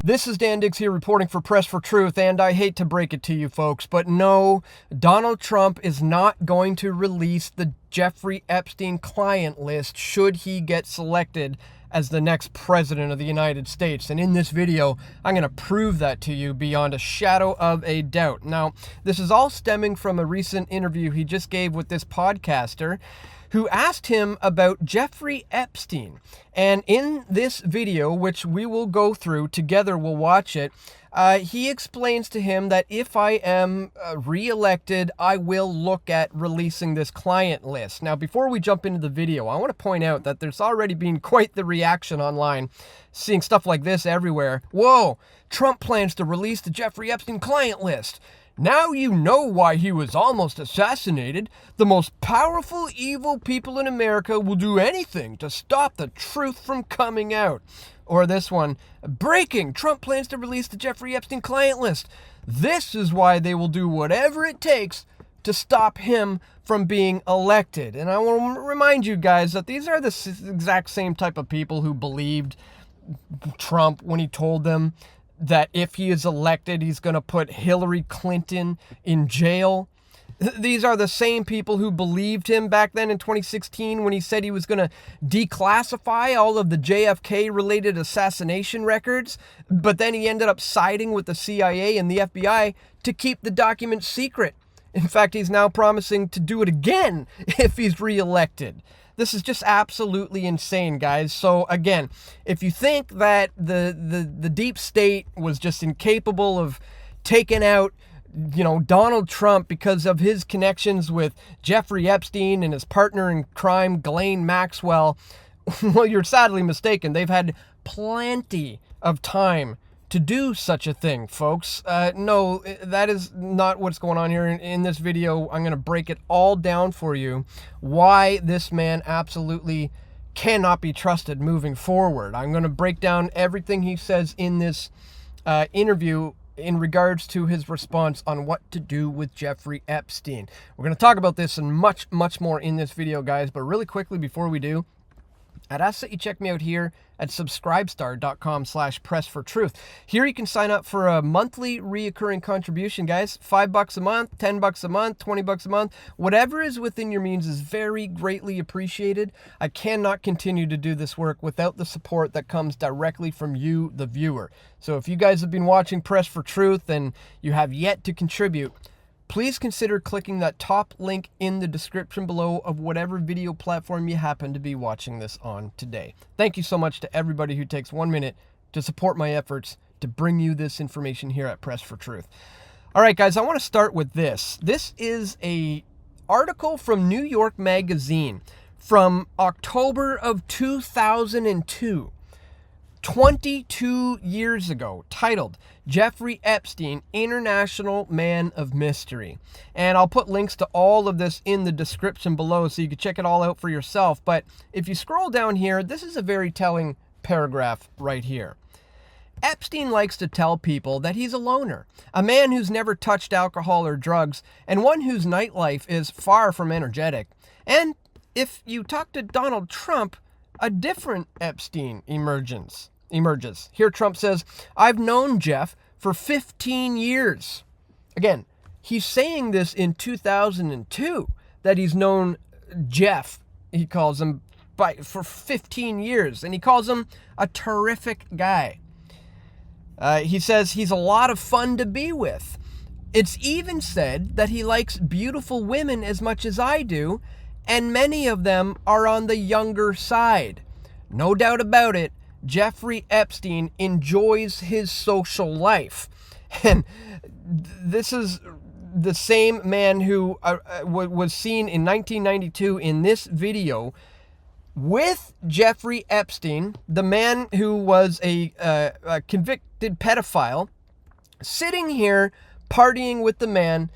This is Dan Dicks here reporting for Press for Truth, and I hate to break it to you folks, but no, Donald Trump is not going to release the Jeffrey Epstein client list should he get selected as the next president of the United States. And in this video, I'm going to prove that to you beyond a shadow of a doubt. Now, this is all stemming from a recent interview he just gave with this podcaster who asked him about Jeffrey Epstein. And in this video, which we will go through, together we'll watch it, he explains to him that if I am reelected, I will look at releasing this client list. Now, before we jump into the video, I want to point out that there's already been quite the reaction online, seeing stuff like this everywhere. Whoa, Trump plans to release the Jeffrey Epstein client list. Now you know why he was almost assassinated. The most powerful, evil people in America will do anything to stop the truth from coming out. Or this one, breaking, Trump plans to release the Jeffrey Epstein client list. This is why they will do whatever it takes to stop him from being elected. And I want to remind you guys that these are the exact same type of people who believed Trump when he told them that if he is elected, he's going to put Hillary Clinton in jail. These are the same people who believed him back then in 2016 when he said he was going to declassify all of the JFK-related assassination records, but then he ended up siding with the CIA and the FBI to keep the documents secret. In fact, he's now promising to do it again if he's reelected. This is just absolutely insane, guys. So again, if you think that the deep state was just incapable of taking out, Donald Trump because of his connections with Jeffrey Epstein and his partner in crime, Ghislaine Maxwell, well, you're sadly mistaken. They've had plenty of time to do such a thing, folks. No, that is not what's going on here. In this video, I'm going to break it all down for you, why this man absolutely cannot be trusted moving forward. I'm going to break down everything he says in this interview in regards to his response on what to do with Jeffrey Epstein. We're going to talk about this and much, much more in this video, guys. But really quickly, before we do, I'd ask that you check me out here at subscribestar.com/pressfortruth. Here you can sign up for a monthly reoccurring contribution, guys. $5 a month, $10 a month, $20 a month. Whatever is within your means is very greatly appreciated. I cannot continue to do this work without the support that comes directly from you, the viewer. So if you guys have been watching Press for Truth and you have yet to contribute, please consider clicking that top link in the description below of whatever video platform you happen to be watching this on today. Thank you so much to everybody who takes 1 minute to support my efforts to bring you this information here at Press for Truth. All right, guys, I want to start with this. This is an article from New York Magazine from October of 2002. 22 years ago, titled Jeffrey Epstein, International Man of Mystery. And I'll put links to all of this in the description below so you can check it all out for yourself. But if you scroll down here, this is a very telling paragraph right here. Epstein likes to tell people that he's a loner, a man who's never touched alcohol or drugs, and one whose nightlife is far from energetic. And if you talk to Donald Trump, a different Epstein emerges. Here Trump says, I've known Jeff for 15 years. Again, he's saying this in 2002, that he's known Jeff, he calls him, for 15 years. And he calls him a terrific guy. He says he's a lot of fun to be with. It's even said that he likes beautiful women as much as I do, and many of them are on the younger side. No doubt about it, Jeffrey Epstein enjoys his social life. And this is the same man who was seen in 1992 in this video with Jeffrey Epstein, the man who was a convicted pedophile, sitting here partying with the man,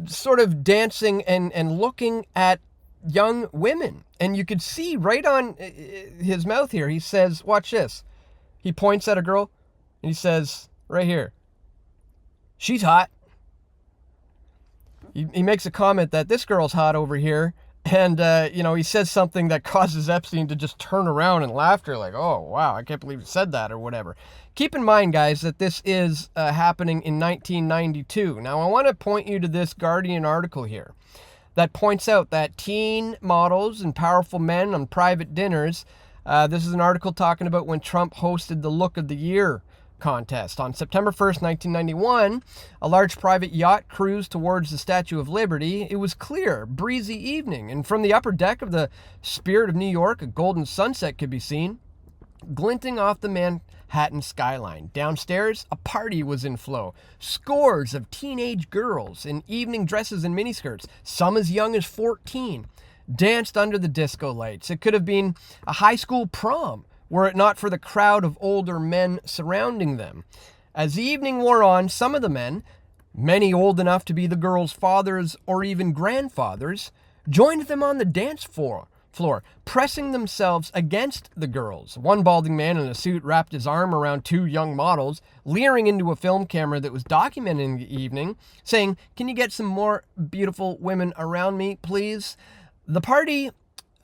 sort of dancing and looking at young women. And you could see right on his mouth here, he says, watch this. He points at a girl and he says, right here, she's hot. He makes a comment that this girl's hot over here. And, he says something that causes Epstein to just turn around in laughter, like, oh, wow, I can't believe he said that, or whatever. Keep in mind, guys, that this is happening in 1992. Now, I want to point you to this Guardian article here that points out that teen models and powerful men on private dinners. This is an article talking about when Trump hosted the Look of the Year contest. On September 1st, 1991, a large private yacht cruised towards the Statue of Liberty. It was clear, breezy evening, and from the upper deck of the Spirit of New York, a golden sunset could be seen, glinting off the Manhattan skyline. Downstairs, a party was in flow. Scores of teenage girls in evening dresses and miniskirts, some as young as 14, danced under the disco lights. It could have been a high school prom, were it not for the crowd of older men surrounding them. As the evening wore on, some of the men, many old enough to be the girls' fathers or even grandfathers, joined them on the dance floor, pressing themselves against the girls. One balding man in a suit wrapped his arm around two young models, leering into a film camera that was documenting the evening, saying, "Can you get some more beautiful women around me, please?" The party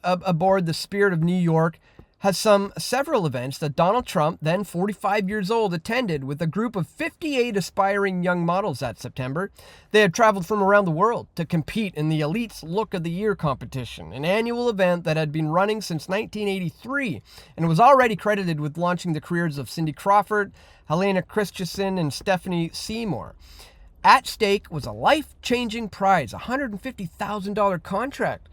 aboard the Spirit of New York has several events that Donald Trump, then 45 years old, attended with a group of 58 aspiring young models that September. They had traveled from around the world to compete in the Elite's Look of the Year competition, an annual event that had been running since 1983 and was already credited with launching the careers of Cindy Crawford, Helena Christensen, and Stephanie Seymour. At stake was a life-changing prize, a $150,000 contract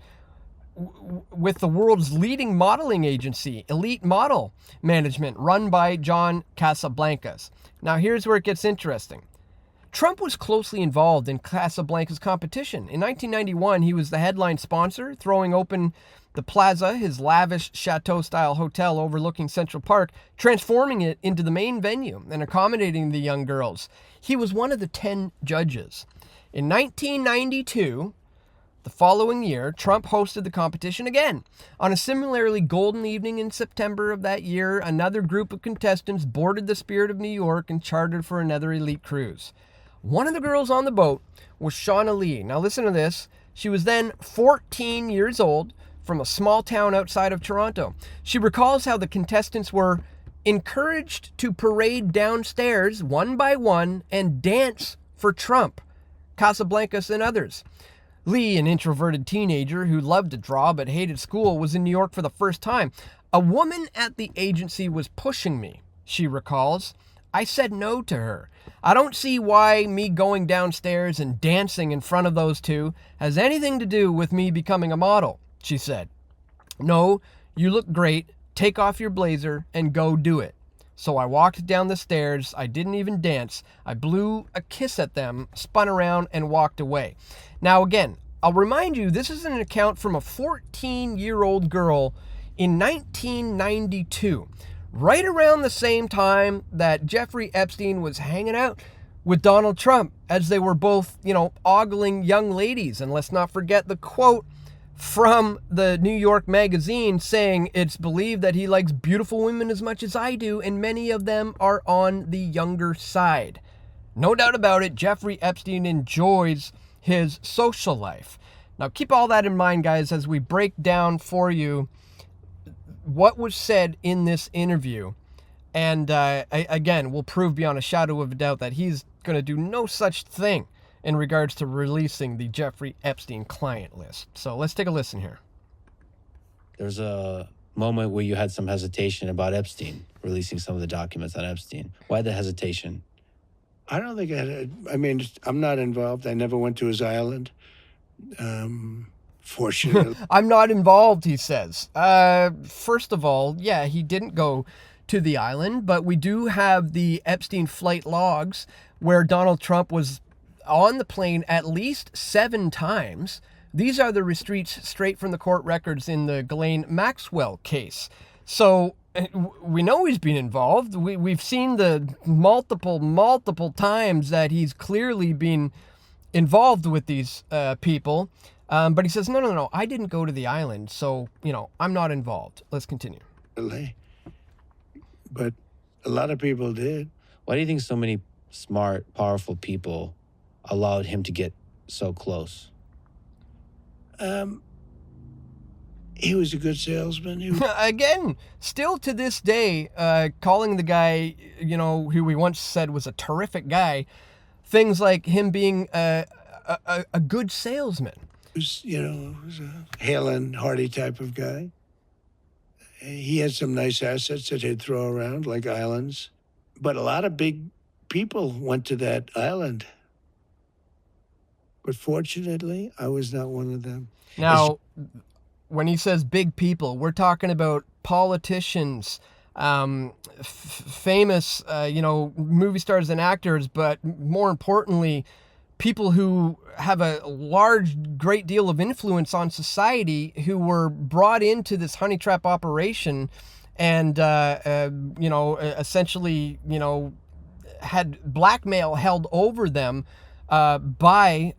with the world's leading modeling agency, Elite Model Management, run by John Casablancas. Now, here's where it gets interesting. Trump was closely involved in Casablanca's competition. In 1991, he was the headline sponsor, throwing open the Plaza, his lavish chateau-style hotel overlooking Central Park, transforming it into the main venue and accommodating the young girls. He was one of the 10 judges. In 1992, the following year, Trump hosted the competition again. On a similarly golden evening in September of that year, another group of contestants boarded the Spirit of New York and chartered for another elite cruise. One of the girls on the boat was Shauna Lee. Now listen to this. She was then 14 years old, from a small town outside of Toronto. She recalls how the contestants were encouraged to parade downstairs one by one and dance for Trump, Casablancas, and others. Lee, an introverted teenager who loved to draw but hated school, was in New York for the first time. "A woman at the agency was pushing me," she recalls. "I said no to her. I don't see why me going downstairs and dancing in front of those two has anything to do with me becoming a model," she said. "No, you look great. Take off your blazer and go do it." So I walked down the stairs. I didn't even dance. I blew a kiss at them, spun around, and walked away. Now, again, I'll remind you, this is an account from a 14-year-old girl in 1992, right around the same time that Jeffrey Epstein was hanging out with Donald Trump, as they were both, ogling young ladies. And let's not forget the quote from the New York Magazine saying, "It's believed that he likes beautiful women as much as I do, and many of them are on the younger side." No doubt about it, Jeffrey Epstein enjoys his social life. Now keep all that in mind, guys, as we break down for you what was said in this interview. And again, we'll prove beyond a shadow of a doubt that he's going to do no such thing in regards to releasing the Jeffrey Epstein client list. So let's take a listen here. There's a moment where you had some hesitation about Epstein, releasing some of the documents on Epstein. Why the hesitation? I don't think I'm not involved. I never went to his island. Fortunately. I'm not involved, he says. First of all, yeah, he didn't go to the island, but we do have the Epstein flight logs where Donald Trump was on the plane at least 7 times. These are the receipts straight from the court records in the Ghislaine Maxwell case. So we know he's been involved. We've seen the multiple times that he's clearly been involved with these people. But he says, no, I didn't go to the island, so, I'm not involved. Let's continue. But a lot of people did. Why do you think so many smart, powerful people allowed him to get so close? He was a good salesman. He was, Again, still to this day, calling the guy, who we once said was a terrific guy, things like him being a good salesman. was a hale and hearty type of guy. He had some nice assets that he'd throw around, like islands. But a lot of big people went to that island. But fortunately, I was not one of them. Now, when he says big people, we're talking about politicians, famous, movie stars and actors, but more importantly, people who have a great deal of influence on society who were brought into this honey trap operation and, essentially, had blackmail held over them by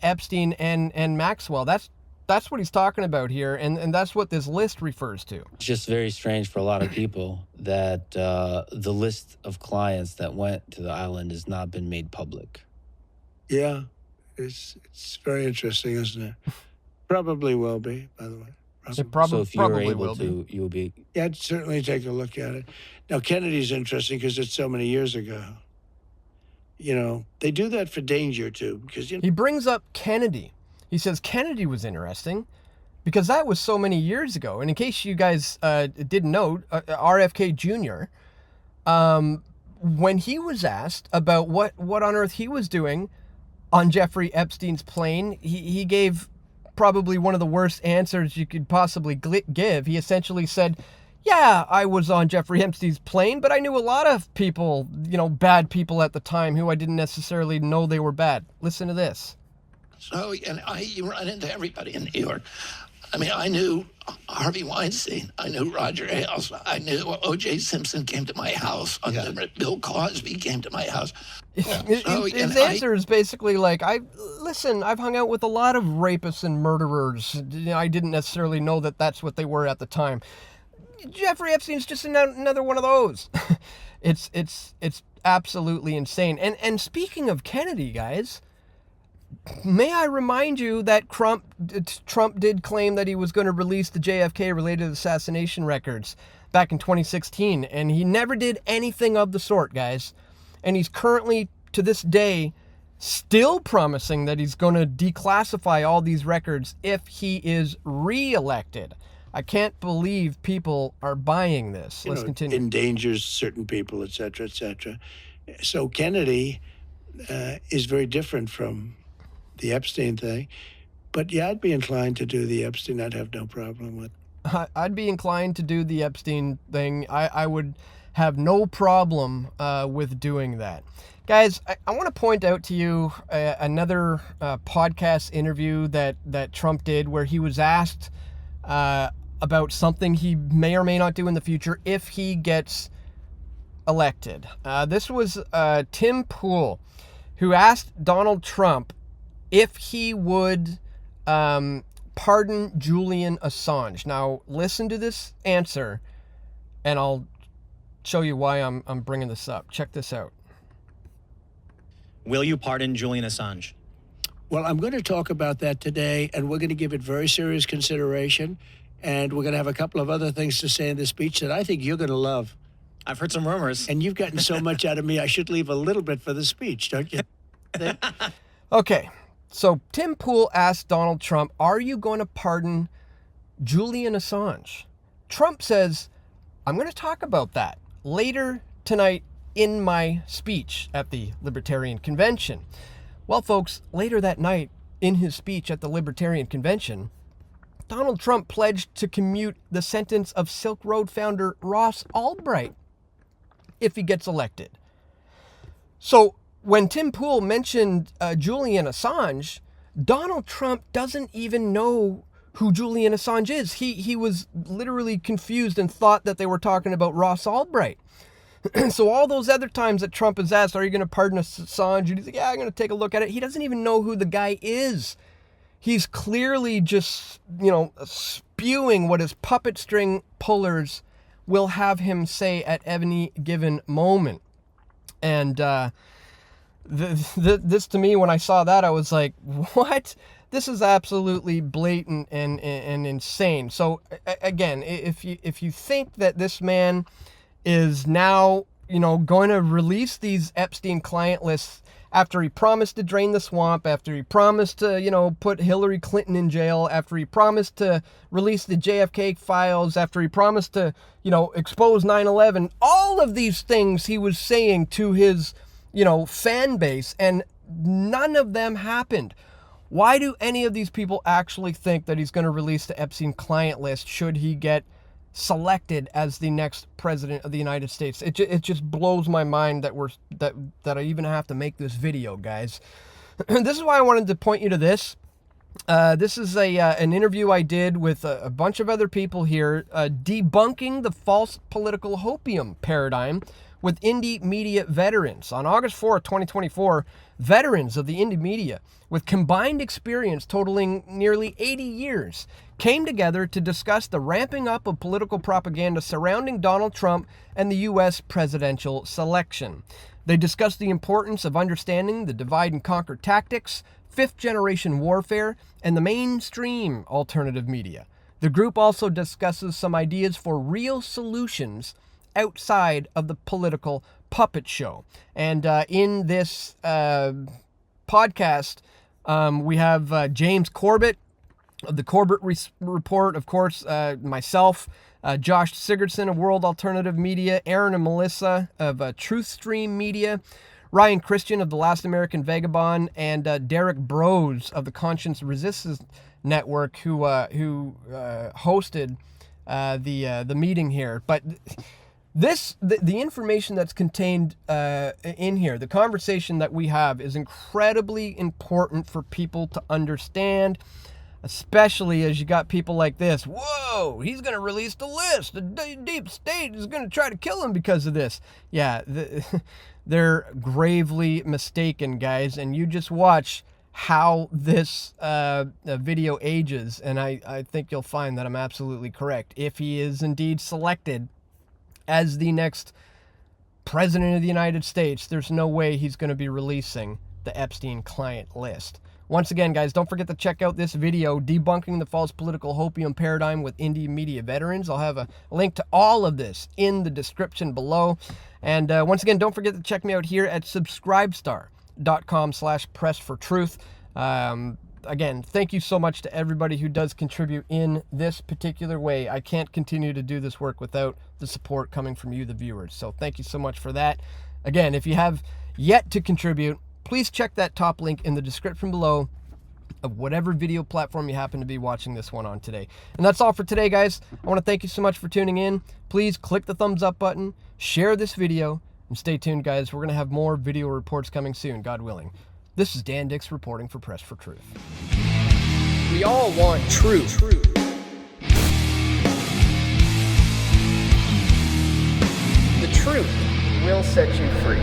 Epstein and Maxwell. That's what he's talking about here, and that's what this list refers to. It's just very strange for a lot of people that the list of clients that went to the island has not been made public. Yeah, it's very interesting, isn't it? Probably will be, by the way. So if you were able to, you would be... Yeah, I'd certainly take a look at it. Now, Kennedy's interesting because it's so many years ago. They do that for danger, too, because, He brings up Kennedy. He says Kennedy was interesting because that was so many years ago. And in case you guys didn't know, RFK Jr., when he was asked about what on earth he was doing on Jeffrey Epstein's plane, he gave probably one of the worst answers you could possibly give. He essentially said, yeah, I was on Jeffrey Epstein's plane, but I knew a lot of people, bad people at the time who I didn't necessarily know they were bad. Listen to this. So, you run into everybody in New York. I mean, I knew Harvey Weinstein. I knew Roger Ailes. I knew O.J. Simpson came to my house. Bill Cosby came to my house. His answer is basically like, I've hung out with a lot of rapists and murderers. I didn't necessarily know that that's what they were at the time. Jeffrey Epstein's just another one of those. It's absolutely insane. And speaking of Kennedy, guys, may I remind you that Trump did claim that he was going to release the JFK-related assassination records back in 2016, and he never did anything of the sort, guys. And he's currently, to this day, still promising that he's going to declassify all these records if he is reelected. I can't believe people are buying this. Let's continue. Endangers certain people, et cetera, et cetera. So Kennedy is very different from the Epstein thing. But yeah, I'd be inclined to do the Epstein. I'd have no problem with. I'd be inclined to do the Epstein thing. I would have no problem with doing that. Guys, I want to point out to you another podcast interview that Trump did where he was asked about something he may or may not do in the future if he gets elected. This was Tim Pool, who asked Donald Trump if he would pardon Julian Assange. Now, listen to this answer, and I'll show you why I'm bringing this up. Check this out. Will you pardon Julian Assange? Well, I'm going to talk about that today, and we're going to give it very serious consideration, and we're going to have a couple of other things to say in the speech that I think you're going to love. I've heard some rumors. And you've gotten so much out of me, I should leave a little bit for the speech, don't you think? Okay. So Tim Pool asked Donald Trump, are you going to pardon Julian Assange? Trump says, I'm going to talk about that later tonight in my speech at the Libertarian Convention. Well, folks, later that night in his speech at the Libertarian Convention, Donald Trump pledged to commute the sentence of Silk Road founder Ross Ulbright if he gets elected. So when Tim Pool mentioned Julian Assange, Donald Trump doesn't even know who Julian Assange is. He was literally confused and thought that they were talking about Ross Ulbright. So all those other times that Trump has asked, are you going to pardon Assange? And he's like, yeah, I'm going to take a look at it. He doesn't even know who the guy is. He's clearly just, spewing what his puppet string pullers will have him say at any given moment. And this to me, when I saw that, I was like, what? This is absolutely blatant and insane. So again, if you think that this man is now, going to release these Epstein client lists after he promised to drain the swamp, after he promised to, put Hillary Clinton in jail, after he promised to release the JFK files, after he promised to, expose 9/11, all of these things he was saying to his, fan base, and none of them happened. Why do any of these people actually think that he's going to release the Epstein client list should he get selected as the next president of the United States? It just blows my mind that I even have to make this video, guys. This is why I wanted to point you to this. This is an interview I did with a bunch of other people here, debunking the false political hopium paradigm with indie media veterans. On August 4th, 2024, veterans of the indie media, with combined experience totaling nearly 80 years, came together to discuss the ramping up of political propaganda surrounding Donald Trump and the U.S. presidential selection. They discussed the importance of understanding the divide and conquer tactics, fifth-generation warfare, and the mainstream alternative media. The group also discusses some ideas for real solutions outside of the political puppet show. And in this podcast, we have James Corbett of the Corbett Report, of course, myself, Josh Sigurdson of World Alternative Media, Aaron and Melissa of Truth Stream Media, Ryan Christian of The Last American Vagabond, and Derek Brose of the Conscience Resistance Network, who hosted the meeting here. But the information that's contained in here, the conversation that we have, is incredibly important for people to understand, especially as you got people like this. Whoa, he's going to release the list. The deep state is going to try to kill him because of this. Yeah, they're gravely mistaken, guys, and you just watch how this video ages, and I think you'll find that I'm absolutely correct. If he is indeed selected as the next president of the United States, there's no way he's going to be releasing the Epstein client list. Once again, guys, don't forget to check out this video, Debunking the False Political Hopium Paradigm with Indie Media Veterans. I'll have a link to all of this in the description below. And once again, don't forget to check me out here at subscribestar.com/pressfortruth. Again, thank you so much to everybody who does contribute in this particular way. I can't continue to do this work without the support coming from you, the viewers. So thank you so much for that. Again, if you have yet to contribute, please check that top link in the description below of whatever video platform you happen to be watching this one on today. And that's all for today, guys. I want to thank you so much for tuning in. Please click the thumbs up button, share this video, and stay tuned, guys. We're going to have more video reports coming soon, God willing. This is Dan Dicks reporting for Press for Truth. We all want truth. The truth will set you free.